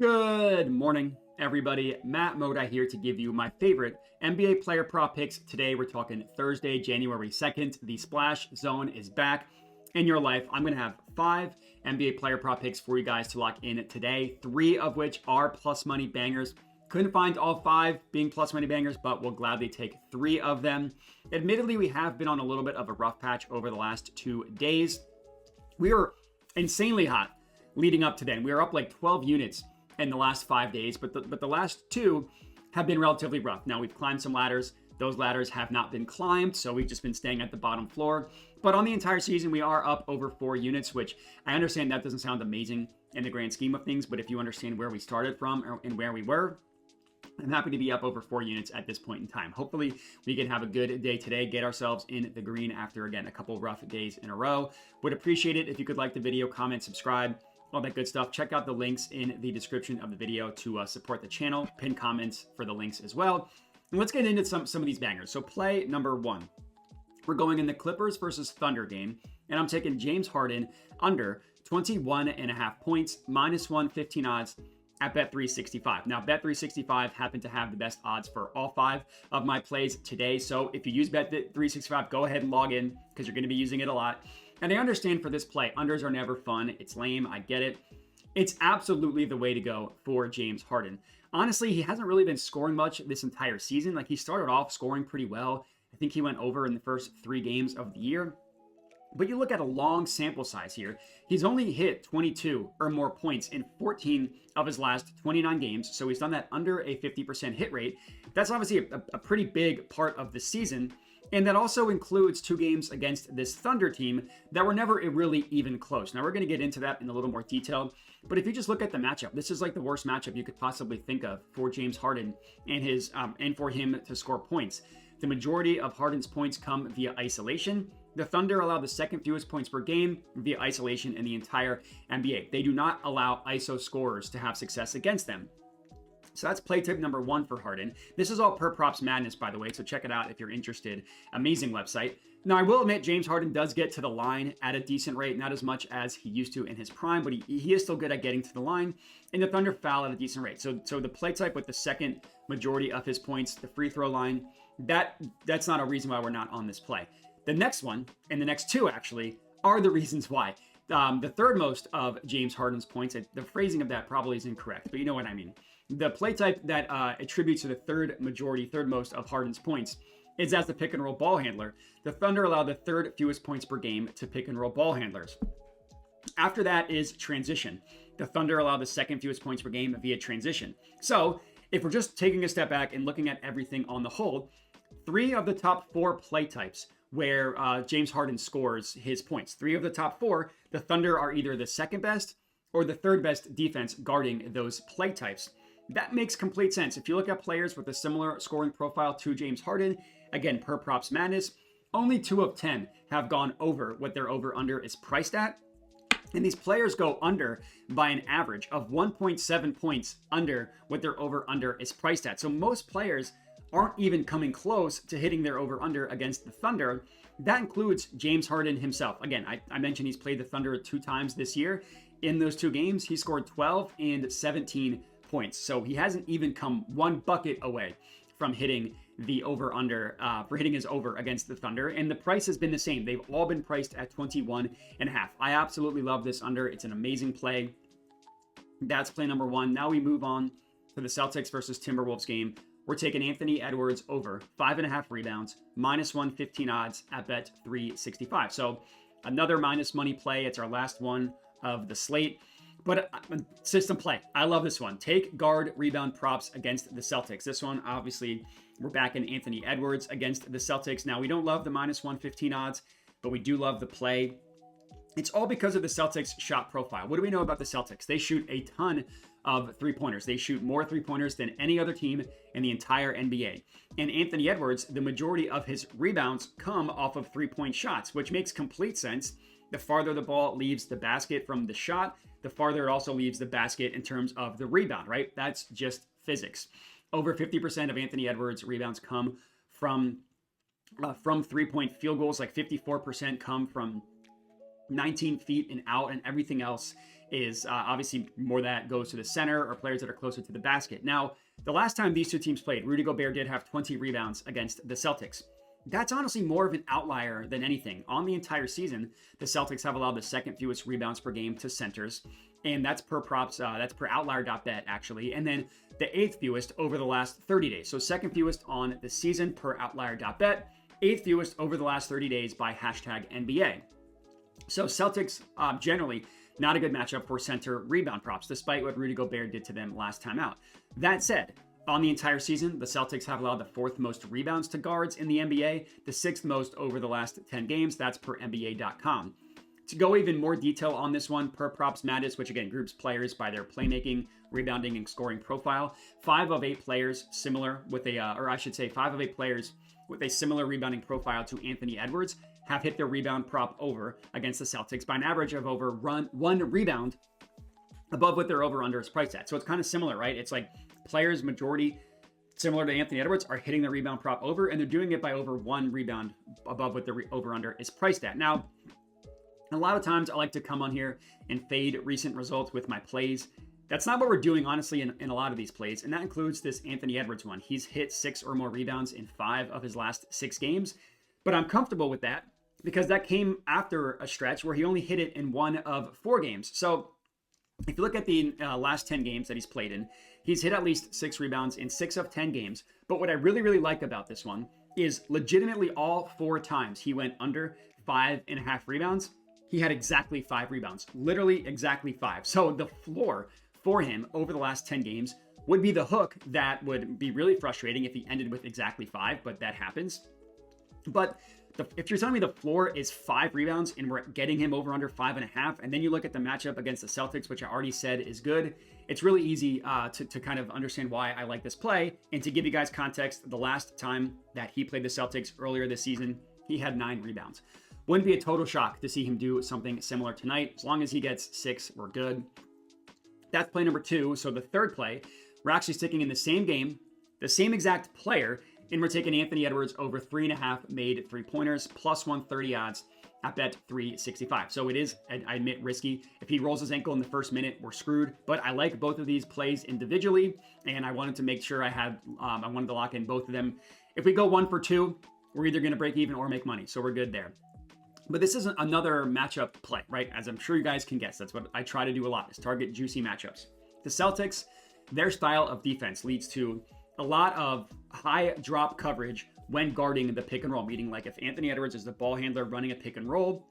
Good morning, everybody. Matt Modi here to give you my favorite NBA player prop picks. Today, we're talking Thursday, January 2nd. The Splash Zone is back in your life. I'm going to have 5 NBA player prop picks for you guys to lock in today, 3 of which are plus money bangers. Couldn't find all 5 being plus money bangers, but we'll gladly take 3 of them. Admittedly, we have been on a little bit of a rough patch over the last 2 days. We were insanely hot leading up to then. We were up like 12 units in the last 5 days, but the last 2 have been relatively rough. Now we've climbed some ladders. Those ladders have not been climbed, so we've just been staying at the bottom floor. But on the entire season, we are up over 4 units, which I understand that doesn't sound amazing in the grand scheme of things, but if you understand where we started from and where we were, I'm happy to be up over 4 units at this point in time. Hopefully, we can have a good day today, get ourselves in the green after, again, a couple rough days in a row. Would appreciate it if you could like the video, comment, subscribe, all that good stuff. Check out the links in the description of the video to support the channel. Pin comments for the links as well. And let's get into some of these bangers. So play number 1. We're going in the Clippers versus Thunder game, and I'm taking James Harden under 21.5 points, -115 odds at Bet365. Now, Bet365 happened to have the best odds for all 5 of my plays today. So if you use Bet365, go ahead and log in because you're going to be using it a lot. And I understand for this play, unders are never fun. It's lame. I get it. It's absolutely the way to go for James Harden. Honestly, he hasn't really been scoring much this entire season. Like, he started off scoring pretty well. I think he went over in the first 3 games of the year. But you look at a long sample size here. He's only hit 22 or more points in 14 of his last 29 games. So he's done that under a 50% hit rate. That's obviously a pretty big part of the season. And that also includes 2 games against this Thunder team that were never really even close. Now, we're going to get into that in a little more detail. But if you just look at the matchup, this is like the worst matchup you could possibly think of for James Harden and for him to score points. The majority of Harden's points come via isolation. The Thunder allow the second fewest points per game via isolation in the entire NBA. They do not allow ISO scorers to have success against them. So that's play tip number 1 for Harden. This is all per Props Madness, by the way, so check it out if you're interested. Amazing website. Now, I will admit James Harden does get to the line at a decent rate, not as much as he used to in his prime, but he is still good at getting to the line, and the Thunder foul at a decent rate. So the play type with the second majority of his points, the free throw line, that's not a reason why we're not on this play. The next one, and the next 2 actually, are the reasons why. The third most of James Harden's points, the phrasing of that probably is incorrect, but you know what I mean. The play type that attributes to the third most of Harden's points is as the pick and roll ball handler. The Thunder allow the 3rd fewest points per game to pick and roll ball handlers. After that is transition. The Thunder allow the 2nd fewest points per game via transition. So if we're just taking a step back and looking at everything on the whole, 3 of the top 4 play types where James Harden scores his points, 3 of the top 4, the Thunder are either the 2nd best or the 3rd best defense guarding those play types. That makes complete sense. If you look at players with a similar scoring profile to James Harden, again, per Props Madness, only 2 of 10 have gone over what their over-under is priced at. And these players go under by an average of 1.7 points under what their over-under is priced at. So most players aren't even coming close to hitting their over-under against the Thunder. That includes James Harden himself. Again, I mentioned he's played the Thunder 2 times this year. In those 2 games, he scored 12 and 17 points. So he hasn't even come 1 bucket away from hitting the over-under, for hitting his over against the Thunder. And the price has been the same. They've all been priced at 21.5. I absolutely love this under. It's an amazing play. That's play number 1. Now we move on to the Celtics versus Timberwolves game. We're taking Anthony Edwards over 5.5 rebounds, -115 odds at Bet365. So another minus money play. It's our last one of the slate. But system play. I love this one. Take guard rebound props against the Celtics. This one, obviously, we're back in Anthony Edwards against the Celtics. Now, we don't love the -115 odds, but we do love the play. It's all because of the Celtics shot profile. What do we know about the Celtics? They shoot a ton of 3-pointers. They shoot more 3-pointers than any other team in the entire NBA. And Anthony Edwards, the majority of his rebounds come off of 3-point shots, which makes complete sense. The farther the ball leaves the basket from the shot, the farther it also leaves the basket in terms of the rebound, right? That's just physics. Over 50% of Anthony Edwards' rebounds come from 3-point field goals. Like 54% come from 19 feet and out, and everything else is obviously more that goes to the center or players that are closer to the basket. Now, the last time these two teams played, Rudy Gobert did have 20 rebounds against the Celtics. That's honestly more of an outlier than anything. On the entire season, the Celtics have allowed the second fewest rebounds per game to centers, and that's per props, that's per outlier.bet actually, and then the eighth fewest over the last 30 days. So second fewest on the season per outlier.bet, eighth fewest over the last 30 days by hashtag NBA. So Celtics generally not a good matchup for center rebound props, despite what Rudy Gobert did to them last time out. That said, on the entire season, the Celtics have allowed the fourth most rebounds to guards in the NBA, the sixth most over the last 10 games. That's per NBA.com. To go even more detail on this one, per Props Madness, which again groups players by their playmaking, rebounding, and scoring profile, 5 of 8 players similar with a, or I should say 5 of 8 players with a similar rebounding profile to Anthony Edwards have hit their rebound prop over against the Celtics by an average of over one rebound above what their over-under is priced at. So it's kind of similar, right? It's like players majority similar to Anthony Edwards are hitting the rebound prop over, and they're doing it by over 1 rebound above what the over-under is priced at. Now, a lot of times I like to come on here and fade recent results with my plays. That's not what we're doing, honestly, in a lot of these plays, and that includes this Anthony Edwards one. He's hit 6 or more rebounds in 5 of his last 6 games, but I'm comfortable with that because that came after a stretch where he only hit it in 1 of 4 games. So if you look at the last 10 games that he's played in, he's hit at least 6 rebounds in 6 of 10 games. But what I really, really like about this one is legitimately all 4 times he went under 5.5 rebounds, he had exactly 5 rebounds, literally exactly 5. So the floor for him over the last 10 games would be the hook that would be really frustrating if he ended with exactly 5, but that happens. But if you're telling me the floor is 5 rebounds and we're getting him over under 5.5, and then you look at the matchup against the Celtics, which I already said is good, it's really easy to kind of understand why I like this play. And to give you guys context, the last time that he played the Celtics earlier this season, he had 9 rebounds. Wouldn't be a total shock to see him do something similar tonight. As long as he gets 6, we're good. That's play number 2. So the third play, we're actually sticking in the same game, the same exact player, and we're taking Anthony Edwards over 3.5 made 3-pointers, plus 130 odds at bet 365. So it is, I admit, risky. If he rolls his ankle in the first minute, we're screwed. But I like both of these plays individually, and I wanted to make sure I wanted to lock in both of them. If we go 1 for 2, we're either going to break even or make money. So we're good there. But this isn't another matchup play, right? As I'm sure you guys can guess, that's what I try to do a lot, is target juicy matchups. The Celtics, their style of defense leads to a lot of high drop coverage when guarding the pick and roll, meaning like if Anthony Edwards is the ball handler running a pick and roll,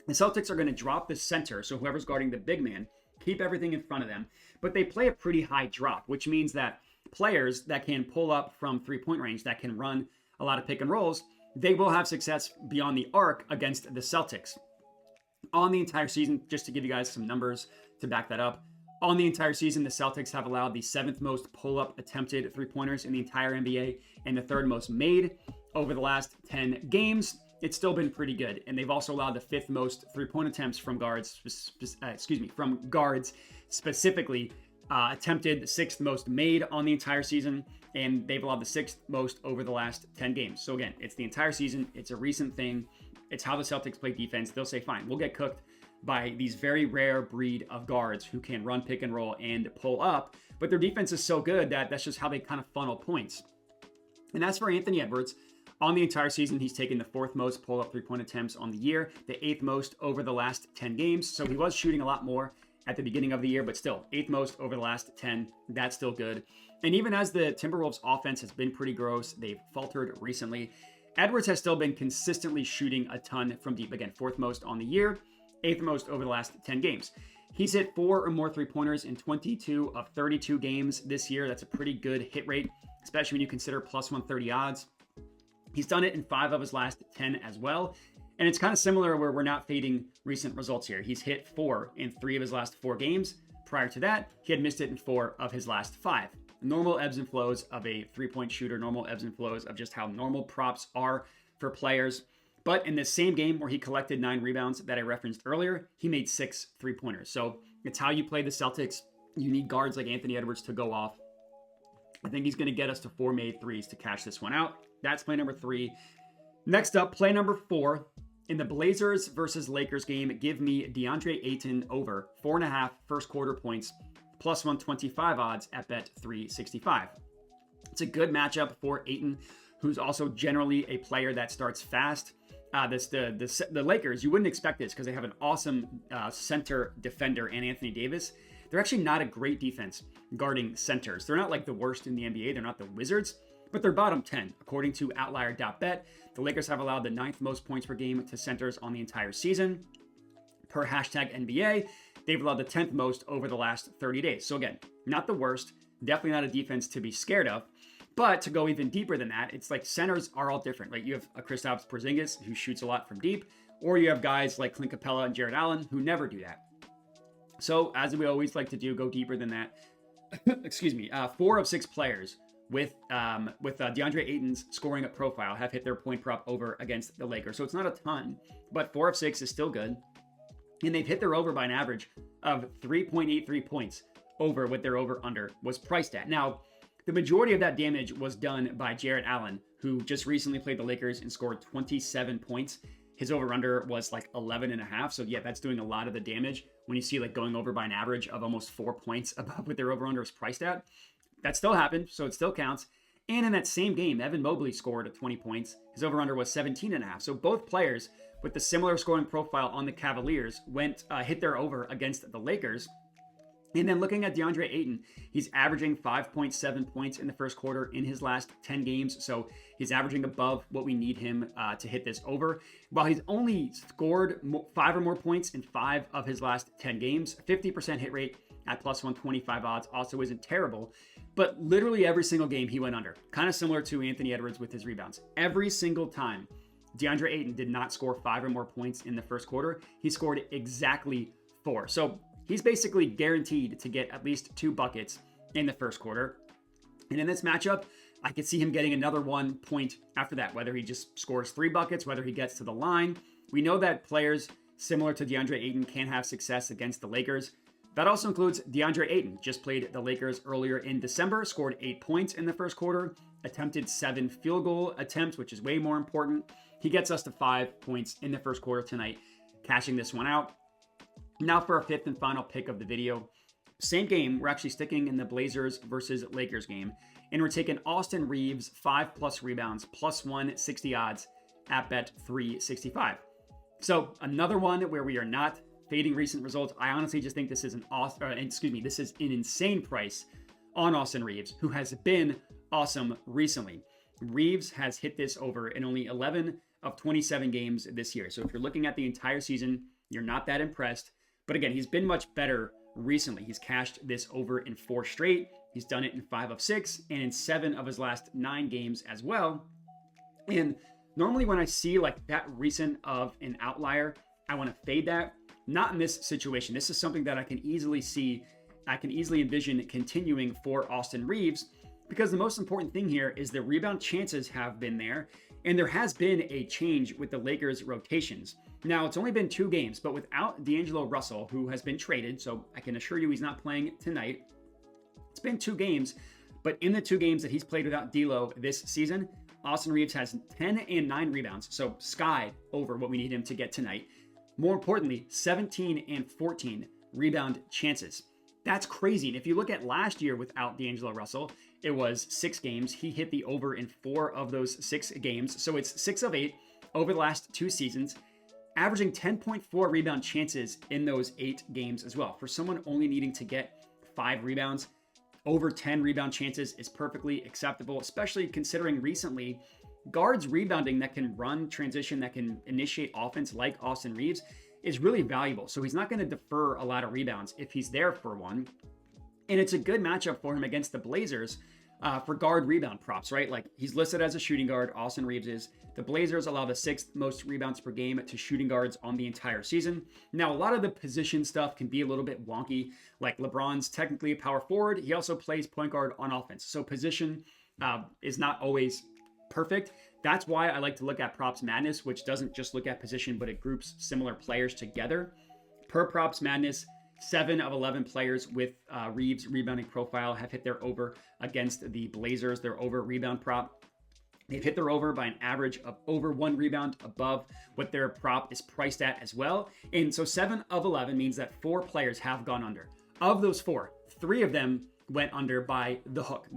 the Celtics are going to drop the center, so whoever's guarding the big man, keep everything in front of them, but they play a pretty high drop, which means that players that can pull up from 3-point range, that can run a lot of pick and rolls, they will have success beyond the arc against the Celtics. On the entire season, just to give you guys some numbers to back that up, on the entire season, the Celtics have allowed the 7th most pull-up attempted 3-pointers in the entire NBA and the 3rd most made over the last 10 games. It's still been pretty good. And they've also allowed the 5th most 3-point attempts from guards, specifically attempted, the 6th most made on the entire season, and they've allowed the 6th most over the last 10 games. So again, it's the entire season. It's a recent thing. It's how the Celtics play defense. They'll say, fine, we'll get cooked by these very rare breed of guards who can run pick and roll and pull up, but their defense is so good that that's just how they kind of funnel points. And as for Anthony Edwards, on the entire season, he's taken the 4th most pull-up 3-point attempts on the year, the 8th most over the last 10 games. So he was shooting a lot more at the beginning of the year, but still 8th most over the last 10. That's still good. And even as the Timberwolves offense has been pretty gross, they've faltered recently, Edwards has still been consistently shooting a ton from deep. Again, 4th most on the year, 8th most over the last 10 games. He's hit 4 or more 3-pointers in 22 of 32 games this year. That's a pretty good hit rate, especially when you consider plus 130 odds. He's done it in 5 of his last 10 as well. And it's kind of similar where we're not fading recent results here. He's hit 4 in 3 of his last 4 games. Prior to that, he had missed it in 4 of his last 5. Normal ebbs and flows of a 3-point shooter, normal ebbs and flows of just how normal props are for players. But in this same game where he collected 9 rebounds that I referenced earlier, he made 6 3-pointers. So it's how you play the Celtics. You need guards like Anthony Edwards to go off. I think he's going to get us to 4 made 3s to cash this one out. That's play number 3. Next up, play number 4. In the Blazers versus Lakers game, give me DeAndre Ayton over 4.5 first quarter points, plus 125 odds at bet 365. It's a good matchup for Ayton, who's also generally a player that starts fast. The Lakers, you wouldn't expect this because they have an awesome center defender in Anthony Davis. They're actually not a great defense guarding centers. They're not like the worst in the NBA. They're not the Wizards, but they're bottom 10. According to Outlier.bet, the Lakers have allowed the 9th most points per game to centers on the entire season. Per hashtag NBA, they've allowed the 10th most over the last 30 days. So again, not the worst. Definitely not a defense to be scared of. But to go even deeper than that, it's like centers are all different, right? You have a Kristaps Porzingis who shoots a lot from deep, or you have guys like Clint Capella and Jared Allen who never do that. So as we always like to do, go deeper than that. Excuse me. 4 of 6 players with DeAndre Ayton's scoring profile have hit their point prop over against the Lakers. So it's not a ton, but 4 of 6 is still good. And they've hit their over by an average of 3.83 points over what their over-under was priced at. Now, the majority of that damage was done by Jared Allen, who just recently played the Lakers and scored 27 points. His over-under was like 11.5. So yeah, that's doing a lot of the damage when you see like going over by an average of almost 4 points above what their over-under is priced at. That still happened, so it still counts. And in that same game, Evan Mobley scored 20 points. His over-under was 17.5. So both players with the similar scoring profile on the Cavaliers hit their over against the Lakers. And then looking at DeAndre Ayton, he's averaging 5.7 points in the first quarter in his last 10 games. So he's averaging above what we need him to hit this over. While he's only scored 5 or more points in 5 of his last 10 games, 50% hit rate at plus 125 odds also isn't terrible. But literally every single game he went under. Kind of similar to Anthony Edwards with his rebounds. Every single time DeAndre Ayton did not score 5 or more points in the first quarter, he scored exactly 4. So he's basically guaranteed to get at least 2 buckets in the first quarter. And in this matchup, I could see him getting another 1 point after that, whether he just scores 3 buckets, whether he gets to the line. We know that players similar to DeAndre Ayton can have success against the Lakers. That also includes DeAndre Ayton, just played the Lakers earlier in December, scored 8 points in the first quarter, attempted 7 field goal attempts, which is way more important. He gets us to 5 points in the first quarter tonight, cashing this one out. Now for our 5th and final pick of the video. Same game, we're actually sticking in the Blazers versus Lakers game, and we're taking Austin Reaves 5+ rebounds, plus 160 odds at bet 365. So another one where we are not fading recent results. I honestly just think this is this is an insane price on Austin Reaves, who has been awesome recently. Reaves has hit this over in only 11 of 27 games this year. So if you're looking at the entire season, you're not that impressed. But again, he's been much better recently. He's cashed this over in 4 straight. He's done it in 5 of 6 and in 7 of his last 9 games as well. And normally when I see like that recent of an outlier, I want to fade that. Not in this situation. This is something that I can easily see, I can easily envision continuing for Austin Reaves, because the most important thing here is the rebound chances have been there, and there has been a change with the Lakers' rotations. Now, it's only been 2 games, but without D'Angelo Russell, who has been traded, so I can assure you he's not playing tonight. It's been 2 games, but in the 2 games that he's played without D'Lo this season, Austin Reaves has 10 and 9 rebounds, so sky over what we need him to get tonight. More importantly, 17 and 14 rebound chances. That's crazy. And if you look at last year without D'Angelo Russell, it was 6 games. He hit the over in 4 of those 6 games. So it's 6 of 8 over the last 2 seasons, averaging 10.4 rebound chances in those 8 games as well. For someone only needing to get 5 rebounds, over 10 rebound chances is perfectly acceptable, especially considering recently guards rebounding that can run transition, that can initiate offense like Austin Reaves is really valuable. So he's not going to defer a lot of rebounds if he's there for one. And it's a good matchup for him against the Blazers for guard rebound props, right? Like he's listed as a shooting guard, Austin Reaves is. The Blazers allow the 6th most rebounds per game to shooting guards on the entire season. Now, a lot of the position stuff can be a little bit wonky. Like LeBron's technically a power forward. He also plays point guard on offense. So position is not always perfect. That's why I like to look at Props Madness, which doesn't just look at position, but it groups similar players together. Per Props Madness, 7 of 11 players with Reaves' rebounding profile have hit their over against the Blazers, their over rebound prop. They've hit their over by an average of over 1 rebound above what their prop is priced at as well. And so 7 of 11 means that 4 players have gone under. Of those 4, 3 of them went under by the hook.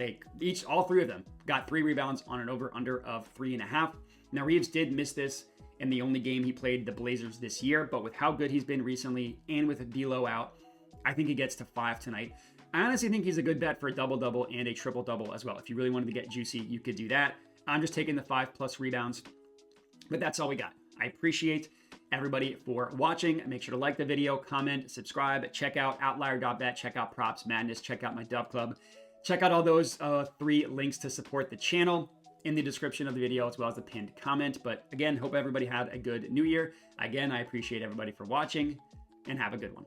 All 3 of them got 3 rebounds on an over-under of 3.5. Now, Reaves did miss this in the only game he played the Blazers this year, but with how good he's been recently and with D'Lo out, I think he gets to 5 tonight. I honestly think he's a good bet for a double-double and a triple-double as well. If you really wanted to get juicy, you could do that. I'm just taking the 5+ rebounds, but that's all we got. I appreciate everybody for watching. Make sure to like the video, comment, subscribe, check out outlier.bet, check out Props Madness, check out my Dub Club. Check out all those 3 links to support the channel in the description of the video, as well as the pinned comment. But again, hope everybody had a good new year. Again, I appreciate everybody for watching, and have a good one.